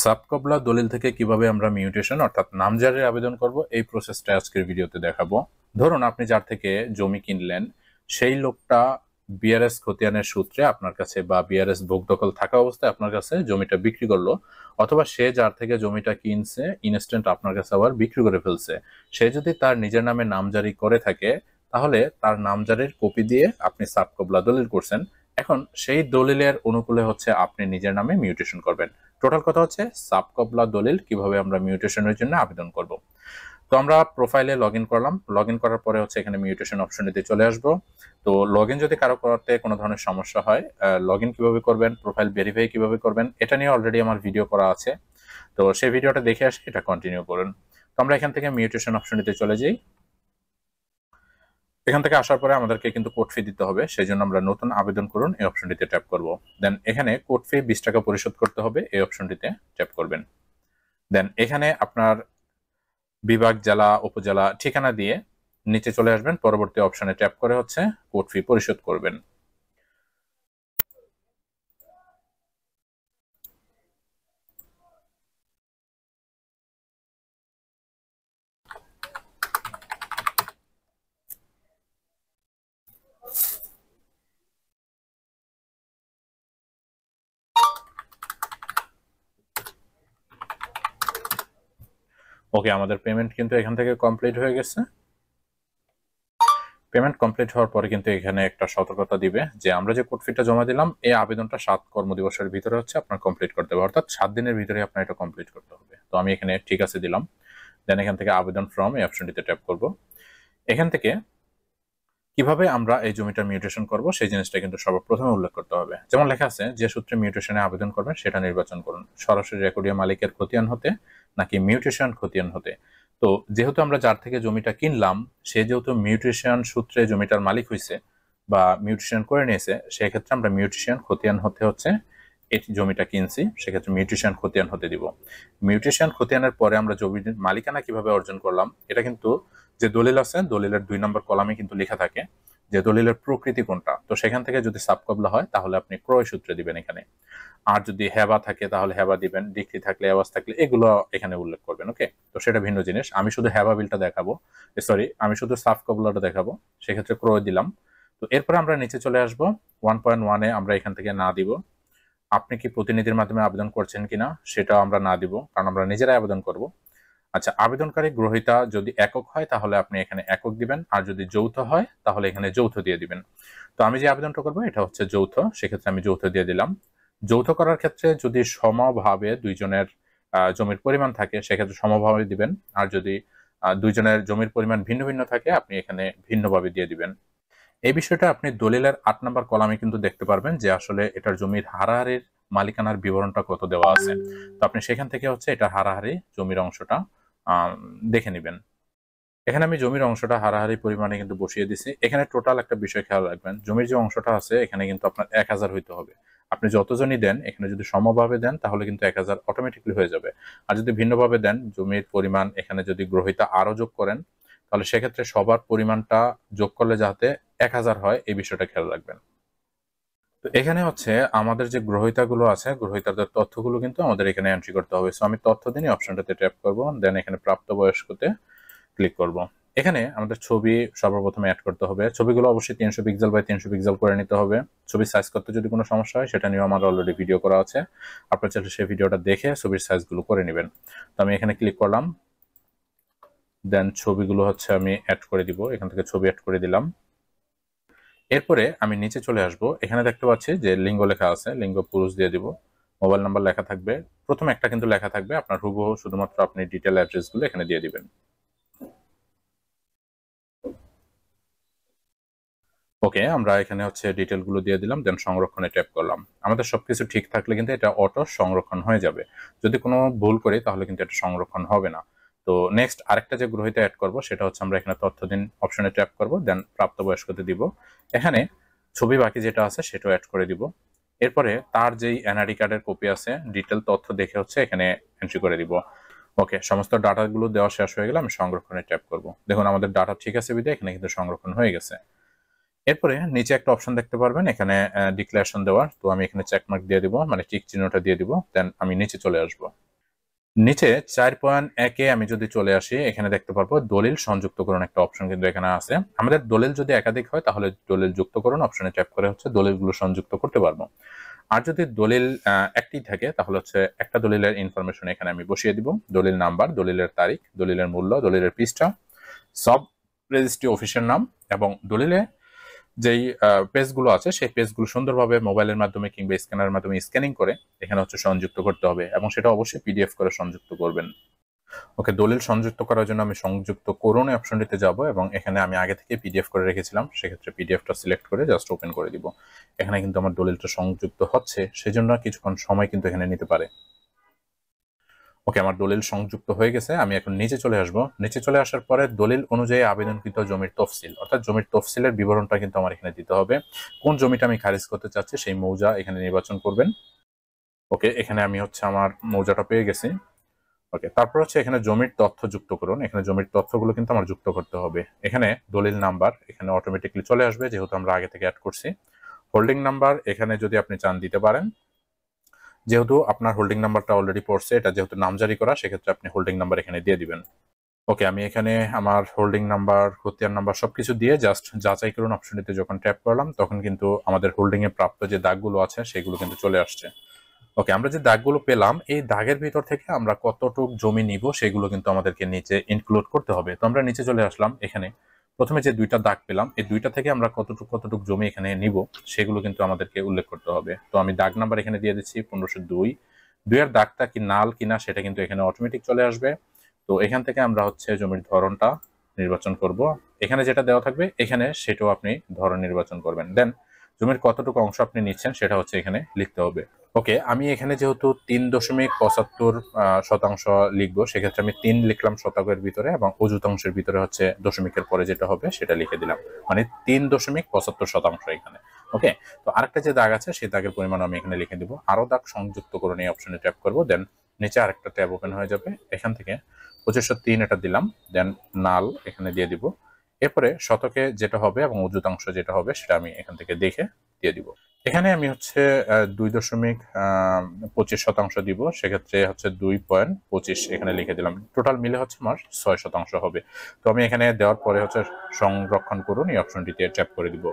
সাবকবলা দলিল থেকে কিভাবে আমরা মিউটেশন অর্থাৎ নামজারির আবেদন করব এই প্রসেসটা আজকের ভিডিওতে দেখাবো। ধরুন আপনি যার থেকে জমি কিনলেন, সেই লোকটা বিআরএস খতিয়ানের সূত্রে আপনার কাছে বা বিআরএস ভোগ দখল থাকা অবস্থায় আপনার কাছে জমিটা বিক্রি করলো, অথবা সে যার থেকে জমিটা কিনছে ইনস্ট্যান্ট আপনার কাছে আবার বিক্রি করে ফেলছে। সে যদি তার নিজের নামে নামজারি করে থাকে তাহলে তার নামজারির কপি দিয়ে আপনি সাবকবলা দলিল করছেন। এখন সেই দলিলের অনুকূলে হচ্ছে আপনি নিজের নামে মিউটেশন করবেন। টোটাল কথা হচ্ছে সাবকবলা দলিল কিভাবে আমরা মিউটেশনের জন্য আবেদন করব। তো আমরা প্রোফাইলে লগ ইন করলাম, লগ ইন করার পরে হচ্ছে এখানে মিউটেশন অপশনটিতে চলে আসবো। তো লগ ইন যদি কারো করতে কোনো ধরনের সমস্যা হয়, লগ ইন কিভাবে করবেন, প্রোফাইল ভেরিফাই কিভাবে করবেন, এটা নিয়ে অলরেডি আমার ভিডিও করা আছে। তো সেই ভিডিওটা দেখে আসে এটা কন্টিনিউ করুন। তো আমরা এখান থেকে মিউটেশন অপশনটিতে চলে যাই। এখান থেকে আসার পরে আমাদেরকে কিন্তু কোড ফি দিতে হবে, সেই জন্য আমরা নতুন আবেদন করুন এই অপশনটিতে ট্যাপ করব। দেন এখানে কোড ফি 20 টাকা পরিশোধ করতে হবে, এই অপশনটিতে ট্যাপ করবেন। দেন এখানে আপনার বিভাগ, জেলা, উপজেলা, ঠিকানা দিয়ে নিচে চলে আসবেন। পরবর্তী অপশনে ট্যাপ করে হচ্ছে কোড ফি পরিশোধ করবেন। ওকে, আমাদের পেমেন্ট কিন্তু এখান থেকে কমপ্লিট হয়ে গেছে। পেমেন্ট কমপ্লিট হওয়ার পরে কিন্তু এখানে একটা সতর্কতা দিবে যে আমরা যে কোড ফিটা জমা দিলাম এই আবেদনটা 7 কর্মদিবসের ভিতরে হচ্ছে আপনার কমপ্লিট করতে হবে, অর্থাৎ 7 দিনের ভিতরে আপনার এটা কমপ্লিট করতে হবে। তো আমি এখানে ঠিক আছে দিলাম। দেন এখান থেকে আবেদন ফর্ম এই অপশনটিতে ট্যাপ করব। এখান থেকে কিভাবে আমরা এই জমিটা মিউটেশন করব সেই জিনিসটা কিন্তু সর্বপ্রথমে উল্লেখ করতে হবে। যেমন লেখা আছে যে সূত্রে মিউটেশনে আবেদন করবেন সেটা নির্বাচন করুন, সরাসরি রেকর্ডিয়া মালিকের খতিয়ান হতে নাকি মিউটেশন খতিয়ান হতে। তো যেহেতু আমরা যার থেকে জমিটা কিনলাম সে যেহেতু মিউটেশন সূত্রে জমিটার মালিক হয়েছে বা মিউটেশন করে নিয়েছে, সেক্ষেত্রে আমরা মিউটেশন খতিয়ান হতে হচ্ছে এই জমিটা কিনছি, সেক্ষেত্রে মিউটেশন খতিয়ান হতে দিব। মিউটেশন খতিয়ানের পরে আমরা জমির মালিকানা কিভাবে অর্জন করলাম এটা কিন্তু যে দলিল আছে দলিলের 2 নম্বর কলামে কিন্তু লেখা থাকে যে দলিলের প্রকৃতি কোনটা। তো সেখান থেকে যদি সাবকবলা হয় তাহলে আপনি ক্রয় সূত্রে দিবেন এখানে, আর যদি হেবা থাকে তাহলে হেবা দিবেন, ডিক্রি থাকলে আওয়াজ থাকলে এগুলো এখানে উল্লেখ করবেন। ওকে, তো সেটা ভিন্ন জিনিস। আমি শুধু হেবা বিলটা দেখাবো, সরি আমি শুধু সাবকবলাটা দেখাবো, সেক্ষেত্রে ক্রয় দিলাম। তো এরপরে আমরা নিচে চলে আসবো। 1.1-এ আমরা এখান থেকে না দিব। আপনি কি প্রতিনিধির মাধ্যমে আবেদন করছেন কিনা সেটাও আমরা না দিব, কারণ আমরা নিজেরাই আবেদন করব। আচ্ছা, আবেদনকারী গ্রহীতা যদি একক হয় তাহলে আপনি এখানে একক দিবেন, আর যদি যৌথ হয় তাহলে এখানে যৌথ দিয়ে দিবেন। তো আমি যে আবেদনটা করবো এটা হচ্ছে যৌথ, সেক্ষেত্রে আমি যৌথ দিয়ে দিলাম। যৌথ করার ক্ষেত্রে যদি সমভাবে দুইজনের জমির পরিমাণ থাকে সেক্ষেত্রে সমভাবে দিবেন, আর যদি দুইজনের জমির পরিমাণ ভিন্ন ভিন্ন থাকে আপনি এখানে ভিন্নভাবে দিয়ে দিবেন। এই বিষয়টা আপনি দলিলের 8 নম্বর কলামে কিন্তু দেখতে পারবেন যে আসলে এটার জমির হারাহারির মালিকানার বিবরণটা কত দেওয়া আছে। তো আপনি সেখান থেকে হচ্ছে এটা হারাহারি জমির অংশটা দেখে নেবেন। এখানে আমি জমির অংশটা হারাহারি পরিমাণে কিন্তু বসিয়ে দিছি। এখানে টোটাল একটা বিষয় খেয়াল রাখবেন, জমির যে অংশটা আছে এখানে কিন্তু আপনার 1000 হইতে হবে। আপনি যতজনই দেন এখানে যদি সমভাবে দেন তাহলে কিন্তু 1000 অটোমেটিকলি হয়ে যাবে। আর যদি ভিন্নভাবে দেন জমির পরিমাণ এখানে যদি গ্রহীতা আরো যোগ করেন তাহলে সেক্ষেত্রে সবার পরিমাণটা যোগ করলে যাতে 1000 হয় এই বিষয়টা খেয়াল রাখবেন। তো এখানে হচ্ছে আমাদের যে গ্রহীতাগুলো আছে গ্রহীতাদের তথ্যগুলো কিন্তু আমাদের এখানে এন্ট্রি করতে হবে। সো আমি তথ্য দিন অপশনটাতে ট্যাপ করব, দেন এখানে প্রাপ্তবয়স্কতে ক্লিক করব। এখানে আমাদের ছবি সর্বপ্রথমে অ্যাড করতে হবে। ছবিগুলো অবশ্যই 300 পিক্সেল বাই 300 পিক্সেল করে নিতে হবে। ছবির সাইজ করতে যদি কোনো সমস্যা হয় সেটা নিয়েও আমার অলরেডি ভিডিও করা আছে, আপনার চাইলে সেই ভিডিওটা দেখে ছবির সাইজগুলো করে নেবেন। তো আমি এখানে ক্লিক করলাম, দেন ছবিগুলো হচ্ছে আমি অ্যাড করে দিব, এখান থেকে ছবি অ্যাড করে দিলাম। এরপরে আমি নিচে চলে আসব, এখানে দেখতে পাচ্ছি যে লিঙ্গ লেখা আছে, লিঙ্গ পুরুষ দিয়ে দিব। মোবাইল নাম্বার লেখা থাকবে, প্রথম একটা কিন্তু লেখা থাকবে আপনার হুবহু, শুধুমাত্র আপনি ডিটেল অ্যাড্রেসগুলো এখানে দিয়ে দিবেন। ওকে, আমরা এখানে হচ্ছে ডিটেল গুলো দিয়ে দিলাম, দেন সংরক্ষণে ট্যাপ করলাম। আমাদের সবকিছু ঠিক থাকলে কিন্তু এটা অটো সংরক্ষণ হয়ে যাবে। যদি কোনো ভুল করি তাহলে কিন্তু এটা সংরক্ষণ হবে না। তো নেক্সট আরেকটা যে গ্রহীতা অ্যাড করব সেটা হচ্ছে আমরা এখানে তথ্য দিন অপশনে ট্যাপ করব, দেন প্রাপ্তবয়স্কতে দিব। এখানে ছবি বাকি যেটা আছে সেটাও অ্যাড করে দিব। এরপরে তার যেই এনআইডি কার্ডের কপি আছে ডিটেল তথ্য দেখে হচ্ছে এখানে এন্ট্রি করে দিব। ওকে, সমস্ত ডাটাগুলো দেওয়া শেষ হয়ে গেলে আমি সংরক্ষণে ট্যাপ করব। দেখুন আমাদের ডাটা ঠিক আছে বিধায় এখানে কিন্তু সংরক্ষণ হয়ে গেছে। এরপরে নিচে একটা অপশন দেখতে পারবেন এখানে ডিক্লারেশন দেওয়ার, তো আমি এখানে চেকমার্ক দিয়ে দিব, মানে টিক চিহ্নটা দিয়ে দিব, দেন আমি নিচে চলে আসব। নিচে 4.1-এ আমি যদি চলে আসি, এখানে দেখতে পারবো দলিল সংযুক্তকরণ একটা অপশন কিন্তু এখানে আছে। আমাদের দলিল যদি একাধিক হয় তাহলে দলিল যুক্তকরণ অপশনে ট্যাপ করে হচ্ছে দলিলগুলো সংযুক্ত করতে পারবো। আর যদি দলিল একটি থাকে তাহলে হচ্ছে একটা দলিলের ইনফরমেশন এখানে আমি বসিয়ে দিব, দলিল নাম্বার, দলিলের তারিখ, দলিলের মূল্য, দলিলের পৃষ্ঠা, সব রেজিস্ট্রি অফিসের নাম এবং দলিলে যেই পেজগুলো আছে সেই পেজগুলো সুন্দরভাবে মোবাইলের মাধ্যমে কিংবা স্ক্যানারের মাধ্যমে স্ক্যানিং করে এখানে হচ্ছে সংযুক্ত করতে হবে এবং সেটা অবশ্যই পিডিএফ করে সংযুক্ত করবেন। ওকে, দলিল সংযুক্ত করার জন্য আমি সংযুক্ত করুন অপশনটিতে যাব এবং এখানে আমি আগে থেকে পিডিএফ করে রেখেছিলাম, সেক্ষেত্রে পিডিএফটা সিলেক্ট করে জাস্ট ওপেন করে দিব। এখানে কিন্তু আমার দলিলটা সংযুক্ত হচ্ছে, সেজন্য কিছুক্ষণ সময় কিন্তু এখানে নিতে পারে। ওকে, আমার দলিল সংযুক্ত হয়ে গেছে। আমি এখন নিচে চলে আসব। নিচে চলে আসার পরে দলিল অনুযায়ী আবেদনকৃত জমির তফসিল, অর্থাৎ জমির তফসিলের বিবরণটা কিন্তু আমার এখানে দিতে হবে। কোন জমিটা আমি খারিজ করতে চাচ্ছি সেই মৌজা এখানে নির্বাচন করবেন। ওকে, এখানে আমি হচ্ছে আমার মৌজাটা পেয়ে গেছি। ওকে, তারপর হচ্ছে এখানে জমির তথ্য যুক্ত করুন। এখানে জমির তথ্যগুলো কিন্তু আমার যুক্ত করতে হবে। এখানে দলিল নাম্বার এখানে অটোমেটিকলি চলে আসবে যেহেতু আমরা আগে থেকে অ্যাড করছি। হোল্ডিং নাম্বার এখানে যদি আপনি চান দিতে পারেন, যেহেতু আপনার হোল্ডিং নাম্বারটা অলরেডি পড়ছে, এটা যেহেতু নামজারি করা, সেক্ষেত্রে আপনি হোল্ডিং নাম্বার এখানে দিয়ে দিবেন। ওকে, আমি এখানে আমার হোল্ডিং নাম্বার, খতিয়ান নাম্বার সবকিছু দিয়ে জাস্ট যাচাই করুন অপশনটিতে যখন ট্যাপ করলাম তখন কিন্তু আমাদের হোল্ডিং এ প্রাপ্ত যে দাগগুলো আছে সেগুলো কিন্তু চলে আসছে। ওকে, আমরা যে দাগগুলো পেলাম এই দাগের ভিতর থেকে আমরা কতটুক জমি নিব সেগুলো কিন্তু আমাদেরকে নিচে ইনক্লুড করতে হবে। তো আমরা নিচে চলে আসলাম, এখানে প্রথমে যে দুইটা দাগ পেলাম এই দুইটা থেকে আমরা কতটুক জমি এখানে নিব সেগুলো কিন্তু আমাদেরকে উল্লেখ করতে হবে। তো আমি দাগ নাম্বার এখানে দিয়ে দিচ্ছি 1502। দুইয়ের দাগটা কি নাল কিনা সেটা কিন্তু এখানে অটোমেটিক চলে আসবে। তো এখান থেকে আমরা হচ্ছে জমির ধরনটা নির্বাচন করব। এখানে যেটা দেওয়া থাকবে এখানে সেটাও আপনি ধরন নির্বাচন করবেন। দেন জমির কতটুকু অংশ আপনি নিচ্ছেন সেটা হচ্ছে এখানে লিখতে হবে। ওকে, আমি এখানে যেহেতু 3.75% লিখবো, সেক্ষেত্রে আমি 3 লিখলাম শতকের ভিতরে এবং অযুতাংশের ভিতরে হচ্ছে দশমিকের পরে যেটা হবে সেটা লিখে দিলাম, মানে 3.75% এখানে। ওকে, তো আরেকটা যে দাগ আছে সেই দাগের পরিমাণ আমি এখানে লিখে দিব। আরো দাগ সংযুক্ত করুন এই অপশনে ট্যাপ করবো। দেন নিচে আরেকটা ট্যাব ওপেন হয়ে যাবে, এখান থেকে 2503 এটা দিলাম। দেন নাল এখানে দিয়ে দিব। এরপরে শতকে যেটা হবে এবং অযুতাংশ যেটা হবে সেটা আমি এখান থেকে দেখে দিয়ে দিব। এখানে আমি হচ্ছে 2.25% দিব, সেক্ষেত্রে হচ্ছে 2.25 এখানে লিখে দিলাম। টোটাল মিলে হচ্ছে আমার 6% হবে। তো আমি এখানে দেওয়ার পরে হচ্ছে সংরক্ষণ করুন এই অপশনটিতে ট্যাপ করে দিব।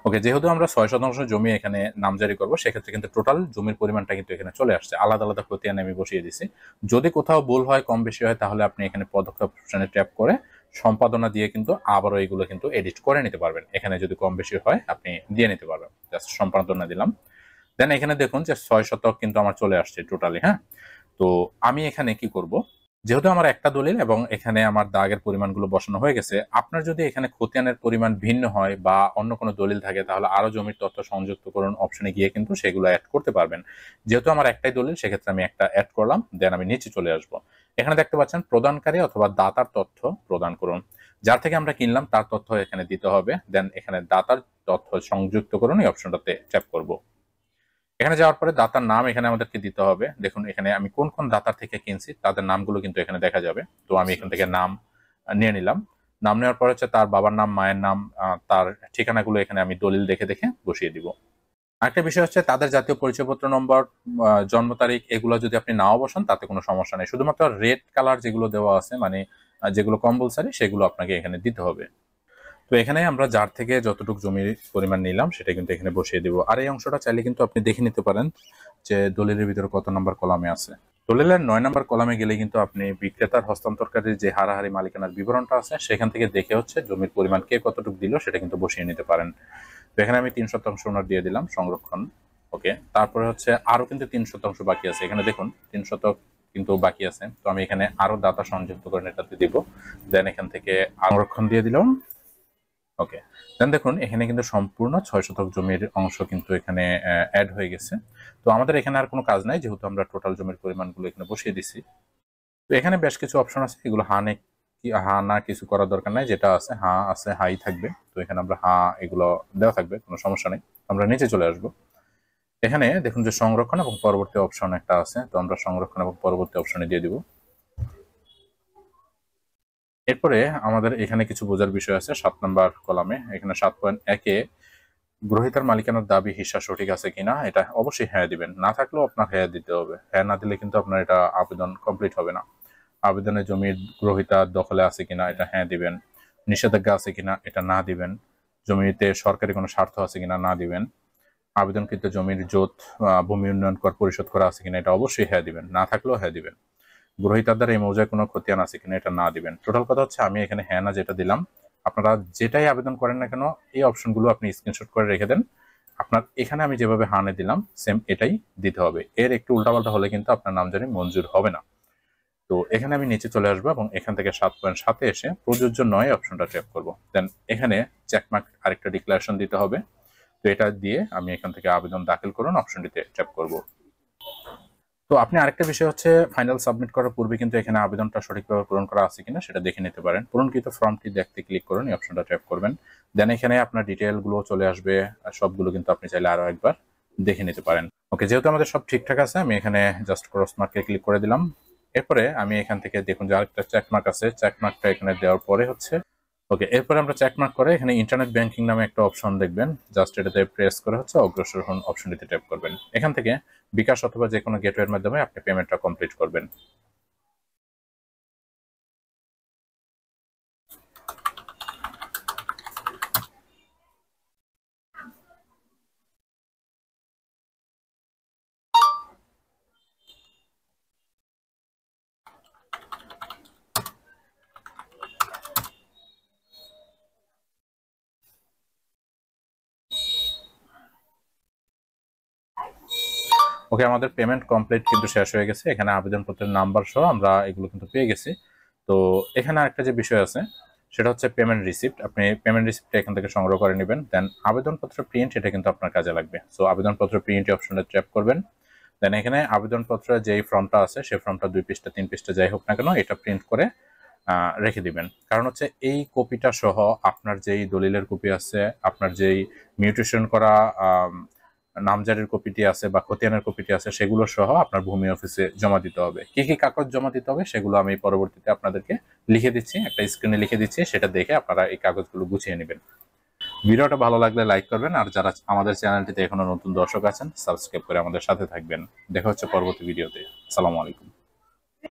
ওকে, যেহেতু আমরা 6% জমি এখানে নামজারি করবো সেক্ষেত্রে কিন্তু টোটাল জমির পরিমাণটা কিন্তু এখানে চলে আসছে। আলাদা আলাদা খতিয়ান আমি বসিয়ে দিছি। যদি কোথাও ভুল হয়, কম বেশি হয়, তাহলে আপনি এখানে পদক্ষেপ অপশনে ট্যাপ করে সম্পাদনা দিয়ে কিন্তু আবারও এগুলো কিন্তু এডিট করে নিতে পারবেন। এখানে যদি কম বেশি হয় আপনি দিয়ে নিতে পারবেন। জাস্ট সম্পাদনা দিলাম। দেন এখানে দেখুন যে 6 শতক কিন্তু আমার চলে আসছে টোটালি। হ্যাঁ, তো আমি এখানে কি করব, যেহেতু আমার একটা দলিল এবং এখানে আমার দাগের পরিমাণগুলো বসানো হয়ে গেছে, আপনার যদি এখানে খতিয়ানের পরিমাণ ভিন্ন হয় বা অন্য কোনো দলিল থাকে তাহলে আরো জমির তথ্য সংযুক্ত করুন অপশনে গিয়ে কিন্তু সেগুলো অ্যাড করতে পারবেন। যেহেতু আমার একটাই দলিল সেক্ষেত্রে আমি একটা অ্যাড করলাম। দেন আমি নিচে চলে আসব। এখানে দেখতে পাচ্ছেন প্রদানকারী অথবা দাতার তথ্য প্রদান করুন। যার থেকে আমরা কিনলাম তার তথ্য এখানে দিতে হবে। দেন এখানে দাতার তথ্য সংযুক্ত করুন এই অপশনটাতে ট্যাপ করব। এখানে যাওয়ার পরে দাতার নাম এখানে আমাদেরকে দিতে হবে। দেখুন এখানে আমি কোন কোন দাতার থেকে কিনছি তাদের নামগুলো কিন্তু এখানে দেখা যাবে। তো আমি এখান থেকে নাম নিয়ে নিলাম। নাম নেওয়ার পর হচ্ছে তার বাবার নাম, মায়ের নাম, তার ঠিকানাগুলো এখানে আমি দলিল দেখে দেখে বসিয়ে দিব। আরেকটা বিষয় হচ্ছে তাদের জাতীয় পরিচয়পত্র নম্বর, জন্ম তারিখ এগুলো যদি আপনি নাও বসান তাতে কোনো সমস্যা নেই। শুধুমাত্র রেড কালার যেগুলো দেওয়া আছে, মানে যেগুলো কম্পালসারি, সেগুলো আপনাকে এখানে দিতে হবে। তো এখানে আমরা যার থেকে যতটুকু জমির পরিমাণ নিলাম সেটা কিন্তু এখানে বসিয়ে দিব। আর এই অংশটা চাইলে কিন্তু আপনি দেখে নিতে পারেন যে দলিলের ভিতরে কত নম্বর কলামে আছে। দলিলের 9 নম্বর কলামে গেলে কিন্তু আপনি বিক্রেতার হস্তান্তরকারীর যে হারাহারি মালিকানার বিবরণটা আছে সেখান থেকে দেখে হচ্ছে জমির পরিমাণ কে কতটুকু দিল সেটা কিন্তু বসিয়ে নিতে পারেন। তো এখানে আমি 3% ওনার দিয়ে দিলাম সংরক্ষণ। ওকে, তারপরে হচ্ছে আরো কিন্তু 3% বাকি আছে। এখানে দেখুন 3 শতক কিন্তু বাকি আছে। তো আমি এখানে আরো দাতা সংযুক্ত করে এটাতে দিব। দেন এখান থেকে সংরক্ষণ দিয়ে দিলাম। ওকে, দেন দেখুন এখানে কিন্তু সম্পূর্ণ 6 শতক জমির অংশ কিন্তু এখানে অ্যাড হয়ে গেছে। তো আমাদের এখানে আর কোনো কাজ নাই যেহেতু আমরা টোটাল জমির পরিমাণগুলো এখানে বসিয়ে দিছি। তো এখানে বেশ কিছু অপশন আছে, এগুলো হা না কিছু করার দরকার নাই, যেটা আছে হা আছে হাই থাকবে। তো এখানে আমরা হা এগুলো দেওয়া থাকবে, কোনো সমস্যা নেই। আমরা নিচে চলে আসব। এখানে দেখুন যে সংরক্ষণ এবং পরবর্তী অপশন একটা আছে, তো আমরা সংরক্ষণ এবং পরবর্তী অপশনে দিয়ে দিব। এরপরে আমাদের এখানে কিছু বোঝার বিষয় আছে 7 নম্বর কলামে। এখানে 7.1-এ গ্রহীতার মালিকানার দাবি হিস্সা সঠিক আছে কিনা এটা অবশ্যই হ্যাঁ দিবেন, না থাকলেও আপনার হ্যাঁ দিতে হবে। হ্যাঁ না দিলে কিন্তু আপনার এটা আবেদন কমপ্লিট হবে না। আবেদনে জমির গ্রহীতা দখলে আছে কিনা এটা হ্যাঁ দিবেন, নিষেধাজ্ঞা আছে কিনা এটা না দিবেন, জমিতে সরকারি কোনো স্বার্থ আছে কিনা না দিবেন, আবেদনকৃত জমির জোত ভূমি উন্নয়ন কর পরিশোধ করা আছে কিনা এটা অবশ্যই হ্যাঁ দিবেন, না থাকলেও হ্যাঁ দিবেন। গ্রহীতার দ্বারা এই মৌজায় কোনো খতিয়ান আছে কিনা এটা না দিবেন। টোটাল কথা হচ্ছে আমি এখানে হ্যাঁ না যেটা দিলাম, আপনারা যেটাই আবেদন করেন না কেন এই অপশনগুলো আপনি স্ক্রিনশট করে রেখে দেন। আপনার এখানে আমি যেভাবে হানে দিলাম সেম এটাই দিতে হবে। এর একটু উল্টাপাল্টা হলে কিন্তু আপনার নামজারি মঞ্জুর হবে না। তো এখানে আমি নিচে চলে আসবো এবং এখান থেকে 7.7 এসে প্রযোজ্য নয় অপশনটা ট্যাপ করব। দেন এখানে চেকমার্ক আরেকটা ডিক্লারেশন দিতে হবে। তো এটা দিয়ে আমি এখান থেকে আবেদন দাখিল করুন অপশনটিতে ট্যাপ করব। তো আপনি আরেকটা বিষয় হচ্ছে ফাইনাল সাবমিট করার পূর্বে কিন্তু এখানে আবেদনটা সঠিকভাবে পূরণ করা আছে কিনা সেটা দেখে নিতে পারেন। পূরণকৃত ফর্মটি দেখতে ক্লিক করুন, এই অপশনটা ট্যাপ করবেন। দেন এখানে আপনার ডিটেইলগুলো চলে আসবে, আর সবগুলো কিন্তু আপনি চাইলে আরো একবার দেখে নিতে পারেন। ওকে, যেহেতু আমাদের সব ঠিকঠাক আছে আমি এখানে জাস্ট ক্রস মার্কে ক্লিক করে দিলাম। এরপরে আমি এখান থেকে দেখুন যে আরেকটা চেকমার্ক আছে, চেকমার্কটা এখানে দেওয়ার পরে হচ্ছে ওকে, এরপরে আমরা চেকমার্ক করে এখানে ইন্টারনেট ব্যাংকিং নামে একটা অপশন দেখবেন, জাস্ট এটাতে প্রেস করে হচ্ছে অগ্রসর হন অপশনটিতে ট্যাপ করবেন। এখান থেকে বিকাশ অথবা যে কোনো গেটওয়ের মাধ্যমে আপনি পেমেন্টটা কমপ্লিট করবেন। ওকে, আমাদের পেমেন্ট কমপ্লিট কিন্তু শেষ হয়ে গেছে। এখানে আবেদনপত্রের নাম্বার সহ আমরা এগুলো কিন্তু পেয়ে গেছি। তো এখানে আরেকটা যে বিষয় আছে সেটা হচ্ছে পেমেন্ট রিসিপ্ট। আপনি পেমেন্ট রিসিপ্টটা এখান থেকে সংগ্রহ করে নেবেন। দেন আবেদনপত্র প্রিন্ট, এটা কিন্তু আপনার কাজে লাগবে। সো আবেদনপত্র প্রিন্ট অপশনে ট্যাপ করবেন। দেন এখানে আবেদনপত্রের যেই ফর্মটা আছে সেই ফর্মটা 2 পৃষ্ঠা 3 পৃষ্ঠা যাই হোক না কেন এটা প্রিন্ট করে রেখে দিবেন। কারণ হচ্ছে এই কপিটা সহ আপনার যেই দলিলের কপি আছে, আপনার যেই মিউটেশন করা নামজারির কপিটি আছে বা খতিয়ানের কপিটি আছে সেগুলো সহ আপনার ভূমি অফিসে জমা দিতে হবে। কি কি কাগজ জমা দিতে হবে সেগুলো আমি পরবর্তীতে আপনাদেরকে লিখে দিচ্ছি, একটা স্ক্রিনে লিখে দিচ্ছি, সেটা দেখে আপনারা এই কাগজগুলো গুছিয়ে নেবেন। ভিডিওটা ভালো লাগলে লাইক করবেন, আর যারা আমাদের চ্যানেলটিতে এখনো নতুন দর্শক আছেন সাবস্ক্রাইব করে আমাদের সাথে থাকবেন। দেখা হচ্ছে পরবর্তী ভিডিওতে। আসসালামু আলাইকুম।